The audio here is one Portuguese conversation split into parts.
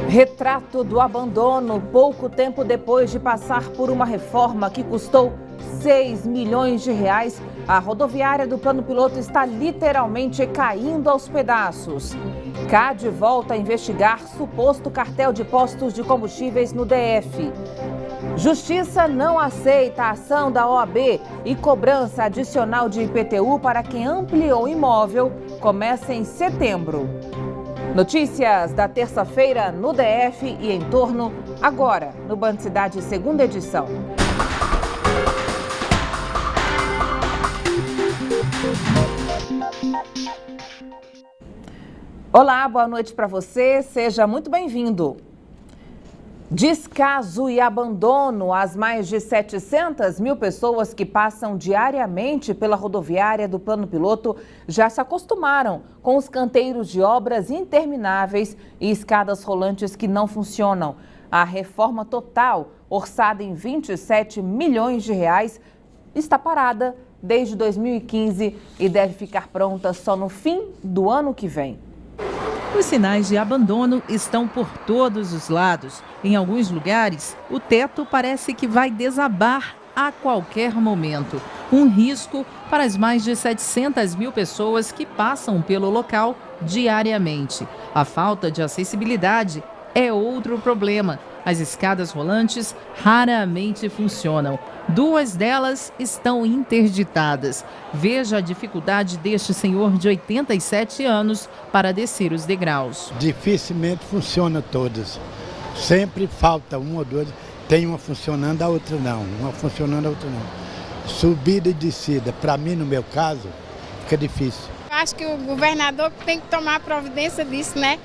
Retrato do abandono, pouco tempo depois de passar por uma reforma que custou 6 milhões de reais, a rodoviária do Plano Piloto está literalmente caindo aos pedaços. CAD volta a investigar suposto cartel de postos de combustíveis no DF. Justiça não aceita a ação da OAB e cobrança adicional de IPTU para quem ampliou imóvel começa em setembro. Notícias da terça-feira no DF e em torno, agora no Band Cidade, segunda edição. Olá, boa noite para você, seja muito bem-vindo. Descaso e abandono. As mais de 700 mil pessoas que passam diariamente pela rodoviária do Plano Piloto já se acostumaram com os canteiros de obras intermináveis e escadas rolantes que não funcionam. A reforma total, orçada em 27 milhões de reais, está parada desde 2015 e deve ficar pronta só no fim do ano que vem. Os sinais de abandono estão por todos os lados. Em alguns lugares, o teto parece que vai desabar a qualquer momento. Um risco para as mais de 700 mil pessoas que passam pelo local diariamente. A falta de acessibilidade é outro problema. As escadas rolantes raramente funcionam. 2 delas estão interditadas. Veja a dificuldade deste senhor de 87 anos para descer os degraus. Dificilmente funciona todas. Sempre falta uma ou duas. Tem uma funcionando, a outra não. Uma funcionando, a outra não. Subida e descida, para mim, no meu caso, fica difícil. Acho que o governador tem que tomar providência disso, né?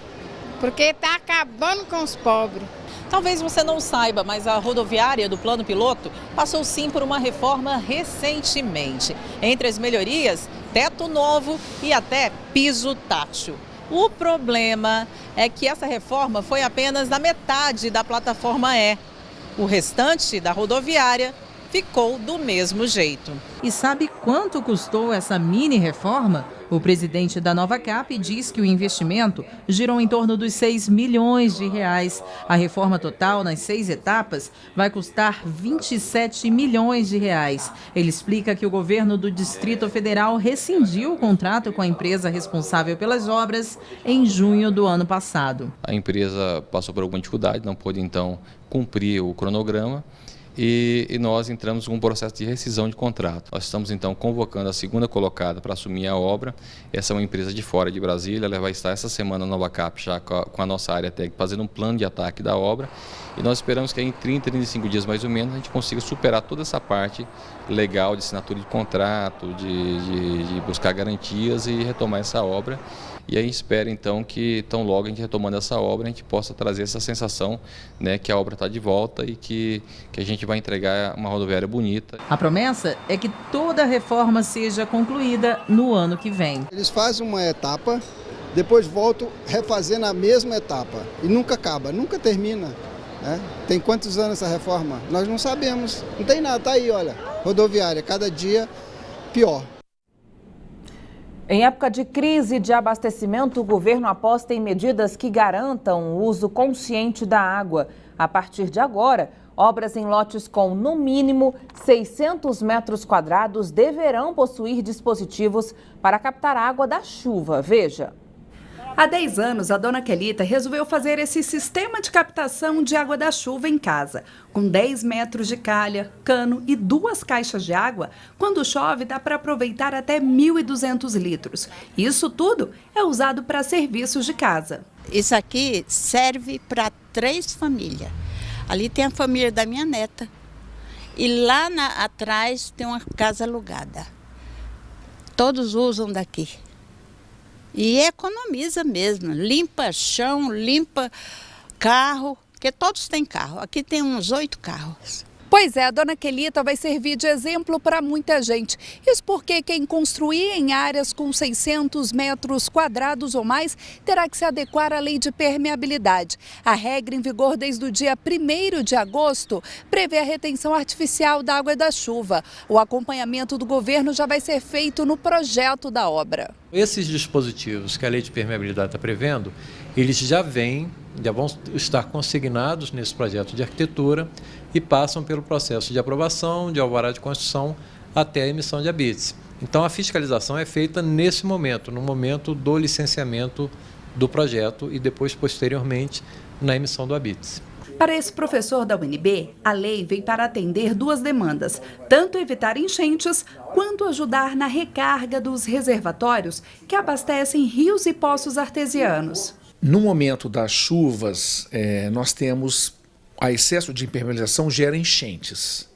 Porque está acabando com os pobres. Talvez você não saiba, mas a rodoviária do Plano Piloto passou sim por uma reforma recentemente. Entre as melhorias, teto novo e até piso tátil. O problema é que essa reforma foi apenas na metade da plataforma E. O restante da rodoviária ficou do mesmo jeito. E sabe quanto custou essa mini reforma? O presidente da Nova Cap diz que o investimento girou em torno dos 6 milhões de reais. A reforma total, nas 6 etapas, vai custar 27 milhões de reais. Ele explica que o governo do Distrito Federal rescindiu o contrato com a empresa responsável pelas obras em junho do ano passado. A empresa passou por alguma dificuldade, não pôde então cumprir o cronograma. E nós entramos com um processo de rescisão de contrato. Nós estamos então convocando a segunda colocada para assumir a obra. Essa é uma empresa de fora de Brasília, ela vai estar essa semana na Nova Cap já com a nossa área técnica fazendo um plano de ataque da obra. E nós esperamos que em 30, 35 dias mais ou menos a gente consiga superar toda essa parte legal de assinatura de contrato, de buscar garantias e retomar essa obra. E aí espera então que tão logo a gente retomando essa obra, a gente possa trazer essa sensação, né, que a obra está de volta e que a gente vai entregar uma rodoviária bonita. A promessa é que toda a reforma seja concluída no ano que vem. Eles fazem uma etapa, depois voltam refazendo a mesma etapa e nunca acaba, nunca termina. Né? Tem quantos anos essa reforma? Nós não sabemos, não tem nada, tá aí, olha, rodoviária, cada dia pior. Em época de crise de abastecimento, o governo aposta em medidas que garantam o uso consciente da água. A partir de agora, obras em lotes com, no mínimo, 600 metros quadrados deverão possuir dispositivos para captar água da chuva. Veja. Há 10 anos, a dona Quelita resolveu fazer esse sistema de captação de água da chuva em casa. Com 10 metros de calha, cano e 2 caixas de água, quando chove dá para aproveitar até 1.200 litros. Isso tudo é usado para serviços de casa. Isso aqui serve para 3 famílias. Ali tem a família da minha neta. E lá atrás tem uma casa alugada. Todos usam daqui. E economiza mesmo, limpa chão, limpa carro, porque todos têm carro. Aqui tem uns 8 carros. Pois é, a dona Quelita vai servir de exemplo para muita gente. Isso porque quem construir em áreas com 600 metros quadrados ou mais terá que se adequar à lei de permeabilidade. A regra em vigor desde o dia 1º de agosto prevê a retenção artificial da água da chuva. O acompanhamento do governo já vai ser feito no projeto da obra. Esses dispositivos que a lei de permeabilidade está prevendo, eles já vêm já vão estar consignados nesse projeto de arquitetura e passam pelo processo de aprovação, de alvará de construção, até a emissão de habites. Então, a fiscalização é feita nesse momento, no momento do licenciamento do projeto e depois, posteriormente, na emissão do habites. Para esse professor da UNB, a lei veio para atender duas demandas, tanto evitar enchentes, quanto ajudar na recarga dos reservatórios que abastecem rios e poços artesianos. No momento das chuvas, nós temos a excesso de impermeabilização gera enchentes.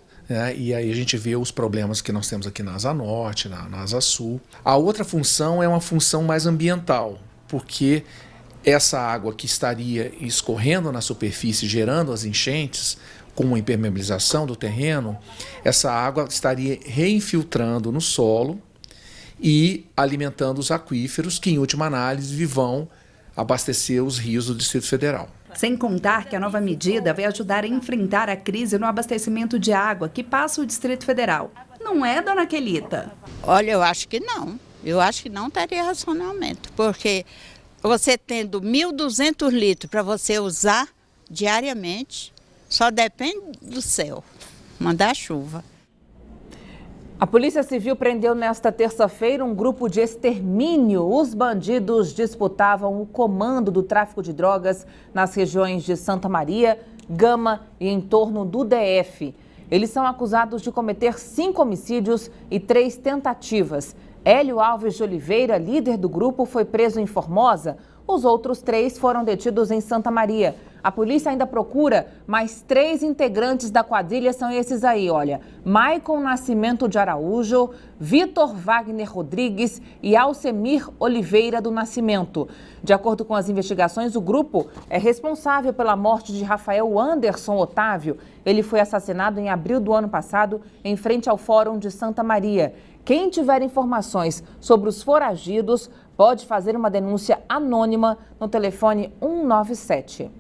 E aí a gente vê os problemas que nós temos aqui na Asa Norte, na Asa Sul. A outra função é uma função mais ambiental, porque essa água que estaria escorrendo na superfície, gerando as enchentes, com a impermeabilização do terreno, essa água estaria reinfiltrando no solo e alimentando os aquíferos, que em última análise vão abastecer os rios do Distrito Federal. Sem contar que a nova medida vai ajudar a enfrentar a crise no abastecimento de água que passa o Distrito Federal. Não é, dona Quelita? Olha, eu acho que não. Eu acho que não teria racionamento, porque você tendo 1.200 litros para você usar diariamente, só depende do céu, mandar chuva. A Polícia Civil prendeu nesta terça-feira um grupo de extermínio. Os bandidos disputavam o comando do tráfico de drogas nas regiões de Santa Maria, Gama e em torno do DF. Eles são acusados de cometer 5 homicídios e 3 tentativas. Hélio Alves de Oliveira, líder do grupo, foi preso em Formosa. Os outros 3 foram detidos em Santa Maria. A polícia ainda procura mais 3 integrantes da quadrilha, são esses aí, olha. Maicon Nascimento de Araújo, Vitor Wagner Rodrigues e Alcemir Oliveira do Nascimento. De acordo com as investigações, o grupo é responsável pela morte de Rafael Anderson Otávio. Ele foi assassinado em abril do ano passado, em frente ao Fórum de Santa Maria. Quem tiver informações sobre os foragidos pode fazer uma denúncia anônima no telefone 197.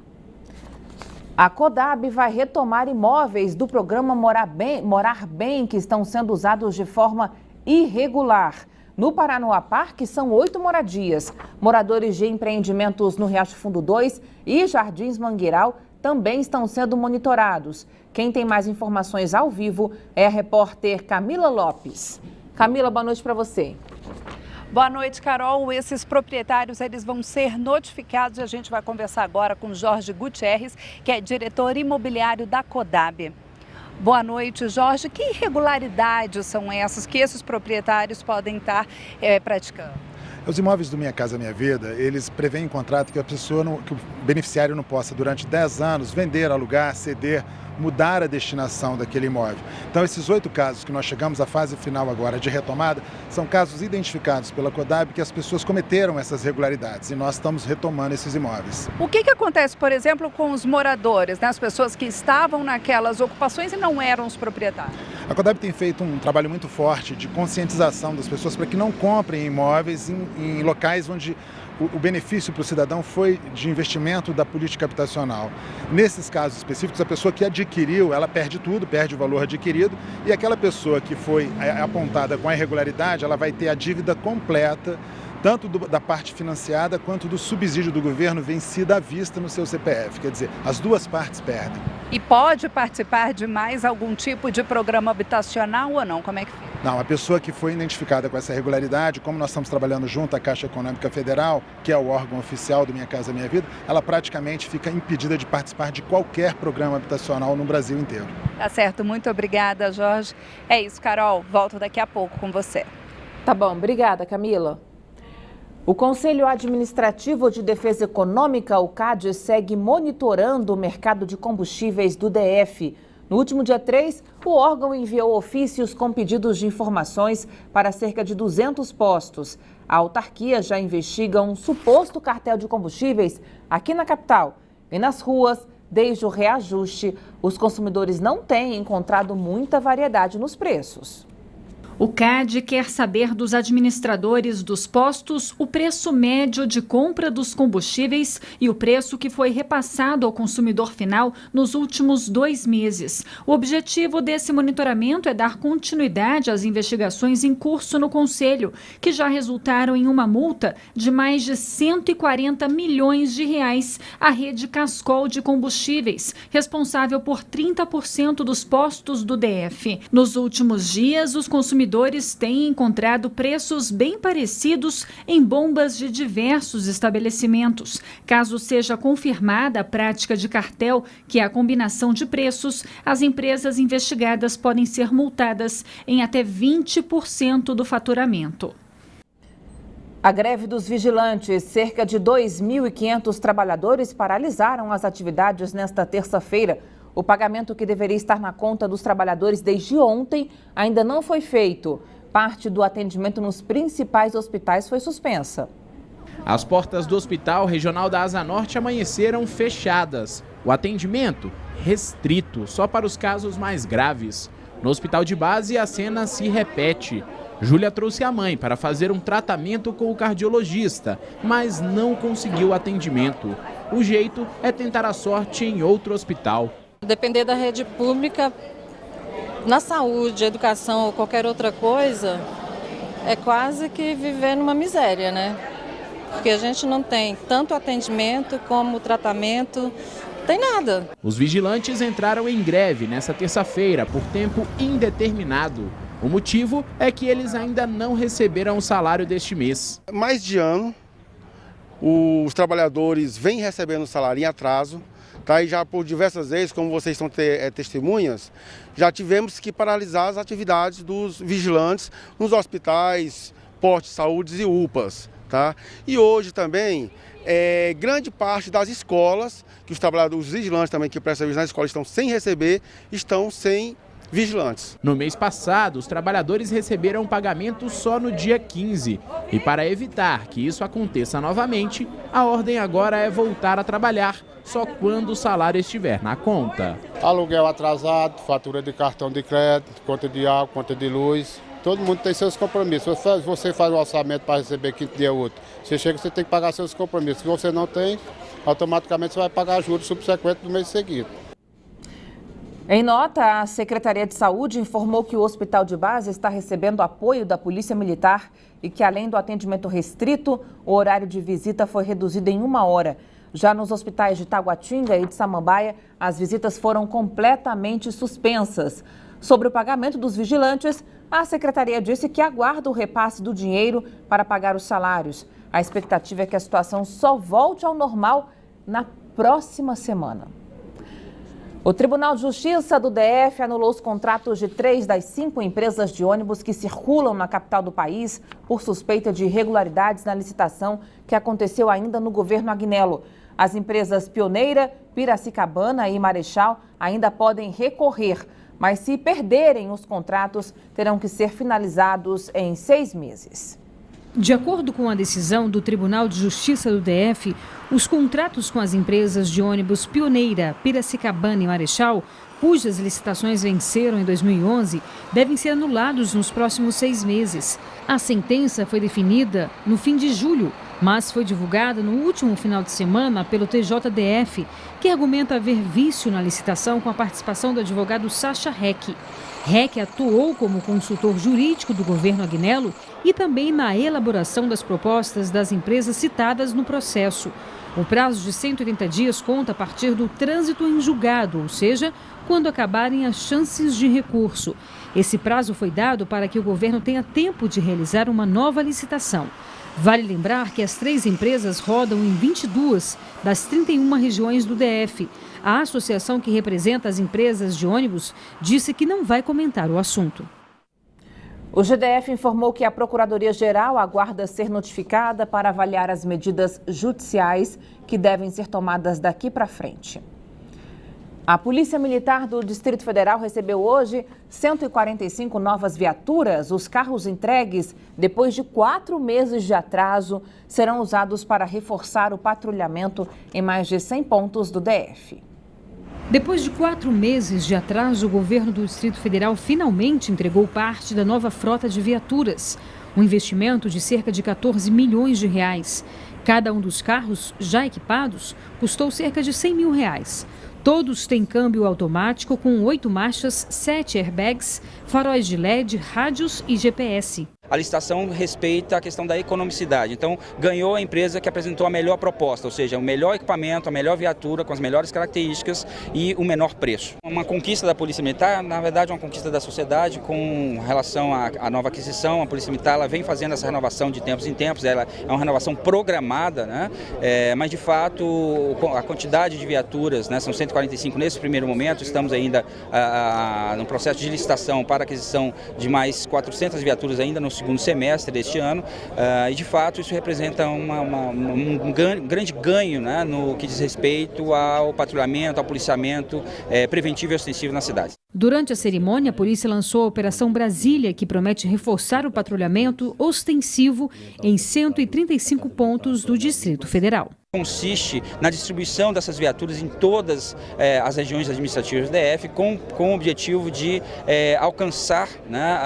A CODAB vai retomar imóveis do programa Morar Bem que estão sendo usados de forma irregular. No Paranoá Parque são 8 moradias. Moradores de empreendimentos no Riacho Fundo 2 e Jardins Mangueiral também estão sendo monitorados. Quem tem mais informações ao vivo é a repórter Camila Lopes. Camila, boa noite para você. Boa noite, Carol. Esses proprietários eles vão ser notificados e a gente vai conversar agora com Jorge Gutierrez, que é diretor imobiliário da CODAB. Boa noite, Jorge. Que irregularidades são essas que esses proprietários podem estar praticando? Os imóveis do Minha Casa Minha Vida, eles prevêem em contrato que que o beneficiário não possa, durante 10 anos, vender, alugar, ceder, mudar a destinação daquele imóvel. Então, esses 8 casos que nós chegamos à fase final agora de retomada, são casos identificados pela CODAB que as pessoas cometeram essas irregularidades e nós estamos retomando esses imóveis. O que acontece, por exemplo, com os moradores, né? As pessoas que estavam naquelas ocupações e não eram os proprietários? A CODAB tem feito um trabalho muito forte de conscientização das pessoas para que não comprem imóveis em locais onde o benefício para o cidadão foi de investimento da política habitacional. Nesses casos específicos, a pessoa que adquiriu, ela perde tudo, perde o valor adquirido, e aquela pessoa que foi apontada com a irregularidade, ela vai ter a dívida completa, tanto da parte financiada quanto do subsídio do governo vencido à vista no seu CPF. Quer dizer, as duas partes perdem. E pode participar de mais algum tipo de programa habitacional ou não? Como é que fica? Não, a pessoa que foi identificada com essa irregularidade, como nós estamos trabalhando junto à Caixa Econômica Federal, que é o órgão oficial do Minha Casa Minha Vida, ela praticamente fica impedida de participar de qualquer programa habitacional no Brasil inteiro. Tá certo, muito obrigada, Jorge. É isso, Carol, volto daqui a pouco com você. Tá bom, obrigada, Camila. O Conselho Administrativo de Defesa Econômica, o CAD, segue monitorando o mercado de combustíveis do DF. No último dia 3, o órgão enviou ofícios com pedidos de informações para cerca de 200 postos. A autarquia já investiga um suposto cartel de combustíveis aqui na capital. E nas ruas, desde o reajuste, os consumidores não têm encontrado muita variedade nos preços. O CAD quer saber dos administradores dos postos o preço médio de compra dos combustíveis e o preço que foi repassado ao consumidor final nos últimos 2 meses. O objetivo desse monitoramento é dar continuidade às investigações em curso no Conselho, que já resultaram em uma multa de mais de 140 milhões de reais à rede Cascol de Combustíveis, responsável por 30% dos postos do DF. Nos últimos dias, os consumidores têm encontrado preços bem parecidos em bombas de diversos estabelecimentos. Caso seja confirmada a prática de cartel, que é a combinação de preços, as empresas investigadas podem ser multadas em até 20% do faturamento. A greve dos vigilantes, cerca de 2.500 trabalhadores paralisaram as atividades nesta terça-feira. O pagamento que deveria estar na conta dos trabalhadores desde ontem ainda não foi feito. Parte do atendimento nos principais hospitais foi suspensa. As portas do Hospital Regional da Asa Norte amanheceram fechadas. O atendimento restrito, só para os casos mais graves. No Hospital de Base, a cena se repete. Júlia trouxe a mãe para fazer um tratamento com o cardiologista, mas não conseguiu atendimento. O jeito é tentar a sorte em outro hospital. Depender da rede pública, na saúde, educação ou qualquer outra coisa, é quase que viver numa miséria, né? Porque a gente não tem tanto atendimento como tratamento, tem nada. Os vigilantes entraram em greve nesta terça-feira por tempo indeterminado. O motivo é que eles ainda não receberam o salário deste mês. Mais de ano, os trabalhadores vêm recebendo o salário em atraso. Tá, e já por diversas vezes, como vocês são testemunhas, já tivemos que paralisar as atividades dos vigilantes nos hospitais, postos de saúde e UPAs. Tá? E hoje também, grande parte das escolas, que os trabalhadores, os vigilantes também que prestam serviço nas escolas estão sem receber, estão sem vigilantes. No mês passado, os trabalhadores receberam pagamento só no dia 15. E para evitar que isso aconteça novamente, a ordem agora é voltar a trabalhar só quando o salário estiver na conta. Aluguel atrasado, fatura de cartão de crédito, conta de água, conta de luz. Todo mundo tem seus compromissos. Você faz o orçamento para receber quinto dia útil. Você chega, você tem que pagar seus compromissos. Se você não tem, automaticamente você vai pagar juros subsequentes do mês seguinte. Em nota, a Secretaria de Saúde informou que o Hospital de Base está recebendo apoio da Polícia Militar e que, além do atendimento restrito, o horário de visita foi reduzido em 1 hora. Já nos hospitais de Taguatinga e de Samambaia, as visitas foram completamente suspensas. Sobre o pagamento dos vigilantes, a Secretaria disse que aguarda o repasse do dinheiro para pagar os salários. A expectativa é que a situação só volte ao normal na próxima semana. O Tribunal de Justiça do DF anulou os contratos de 3 das 5 empresas de ônibus que circulam na capital do país por suspeita de irregularidades na licitação que aconteceu ainda no governo Agnello. As empresas Pioneira, Piracicabana e Marechal ainda podem recorrer, mas se perderem os contratos, terão que ser finalizados em 6 meses. De acordo com a decisão do Tribunal de Justiça do DF, os contratos com as empresas de ônibus Pioneira, Piracicabana e Marechal, cujas licitações venceram em 2011, devem ser anulados nos próximos 6 meses. A sentença foi definida no fim de julho, mas foi divulgada no último final de semana pelo TJDF, que argumenta haver vício na licitação com a participação do advogado Sacha Heck. Heck atuou como consultor jurídico do governo Agnello e também na elaboração das propostas das empresas citadas no processo. O prazo de 180 dias conta a partir do trânsito em julgado, ou seja, quando acabarem as chances de recurso. Esse prazo foi dado para que o governo tenha tempo de realizar uma nova licitação. Vale lembrar que as 3 empresas rodam em 22 das 31 regiões do DF. A associação que representa as empresas de ônibus disse que não vai comentar o assunto. O GDF informou que a Procuradoria-Geral aguarda ser notificada para avaliar as medidas judiciais que devem ser tomadas daqui para frente. A Polícia Militar do Distrito Federal recebeu hoje 145 novas viaturas. Os carros entregues, depois de 4 meses de atraso, serão usados para reforçar o patrulhamento em mais de 100 pontos do DF. Depois de 4 meses de atraso, o governo do Distrito Federal finalmente entregou parte da nova frota de viaturas. Um investimento de cerca de 14 milhões de reais. Cada um dos carros já equipados custou cerca de 100 mil reais. Todos têm câmbio automático com 8 marchas, 7 airbags, faróis de LED, rádios e GPS. A licitação respeita a questão da economicidade, então ganhou a empresa que apresentou a melhor proposta, ou seja, o melhor equipamento, a melhor viatura, com as melhores características e o menor preço. Uma conquista da Polícia Militar, na verdade, uma conquista da sociedade com relação à nova aquisição. A Polícia Militar ela vem fazendo essa renovação de tempos em tempos, ela é uma renovação programada, né? Mas de fato a quantidade de viaturas, né, são 145 nesse primeiro momento, estamos ainda no processo de licitação para a aquisição de mais 400 viaturas ainda no segundo semestre deste ano, e de fato isso representa um grande ganho, né, no que diz respeito ao patrulhamento, ao policiamento preventivo e ostensivo na cidade. Durante a cerimônia, a polícia lançou a Operação Brasília, que promete reforçar o patrulhamento ostensivo em 135 pontos do Distrito Federal. Consiste na distribuição dessas viaturas em todas as regiões administrativas do DF, com o objetivo de alcançar, né,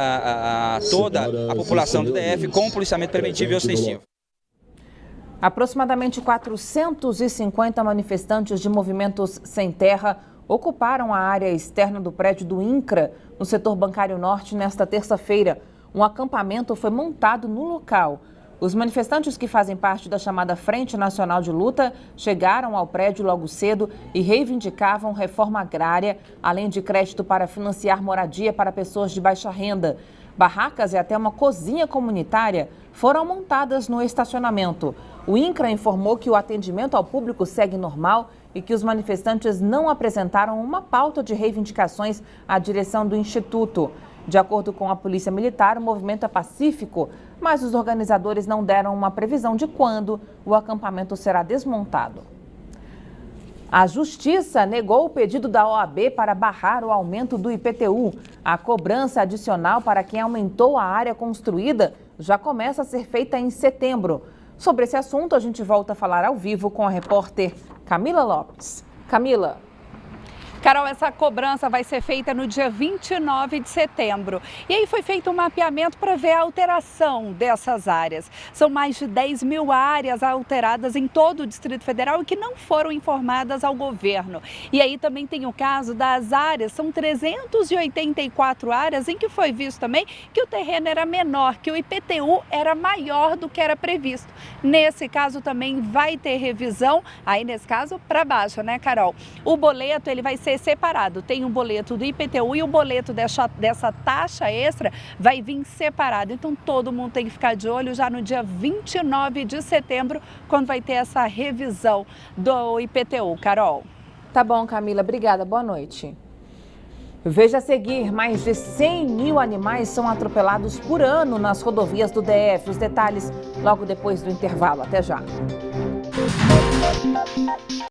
toda a população do DF com o policiamento preventivo e ostensivo. Aproximadamente 450 manifestantes de movimentos sem terra ocuparam a área externa do prédio do INCRA, no setor bancário norte, nesta terça-feira. Um acampamento foi montado no local. Os manifestantes que fazem parte da chamada Frente Nacional de Luta chegaram ao prédio logo cedo e reivindicavam reforma agrária, além de crédito para financiar moradia para pessoas de baixa renda. Barracas e até uma cozinha comunitária foram montadas no estacionamento. O INCRA informou que o atendimento ao público segue normal e que os manifestantes não apresentaram uma pauta de reivindicações à direção do Instituto. De acordo com a Polícia Militar, o movimento é pacífico, mas os organizadores não deram uma previsão de quando o acampamento será desmontado. A Justiça negou o pedido da OAB para barrar o aumento do IPTU. A cobrança adicional para quem aumentou a área construída já começa a ser feita em setembro. Sobre esse assunto, a gente volta a falar ao vivo com a repórter Camila Lopes. Camila. Carol, essa cobrança vai ser feita no dia 29 de setembro. E aí foi feito um mapeamento para ver a alteração dessas áreas. São mais de 10 mil áreas alteradas em todo o Distrito Federal e que não foram informadas ao governo. E aí também tem o caso das áreas, são 384 áreas em que foi visto também que o terreno era menor, que o IPTU era maior do que era previsto. Nesse caso também vai ter revisão, aí nesse caso para baixo, né, Carol? O boleto ele vai ser separado, tem o boleto do IPTU e o boleto dessa taxa extra vai vir separado. Então todo mundo tem que ficar de olho já no dia 29 de setembro, quando vai ter essa revisão do IPTU. Carol. Tá bom, Camila, obrigada, boa noite. Veja a seguir, mais de 100 mil animais são atropelados por ano nas rodovias do DF. Os detalhes logo depois do intervalo. Até já.